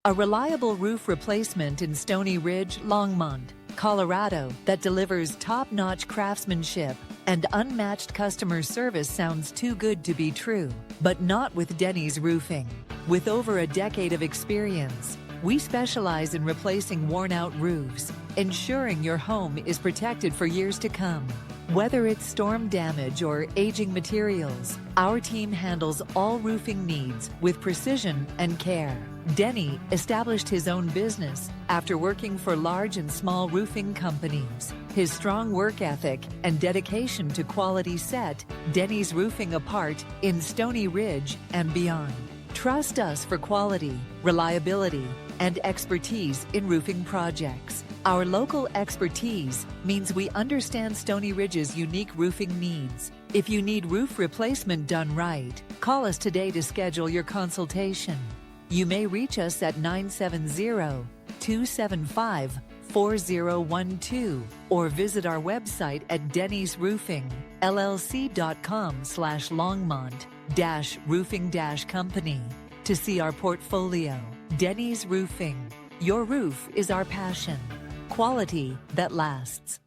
a reliable roof replacement in Stoney Ridge, Longmont, Colorado that delivers top-notch craftsmanship and unmatched customer service sounds too good to be true, but not with Denny's Roofing. With over a decade of experience, we specialize in replacing worn-out roofs, ensuring your home is protected for years to come. Whether it's storm damage or aging materials, our team handles all roofing needs with precision and care. Denny established his own business after working for large and small roofing companies. His strong work ethic and dedication to quality set Denny's Roofing apart in Stoney Ridge and beyond. Trust us for quality, reliability, and expertise in roofing projects. Our local expertise means we understand Stoney Ridge's unique roofing needs. If you need roof replacement done right, call us today to schedule your consultation. You may reach us at 970-275-4012 or visit our website at dennysroofing.llc.com/Longmont-roofing-company to see our portfolio. Denny's Roofing. Your roof is our passion. Quality that lasts.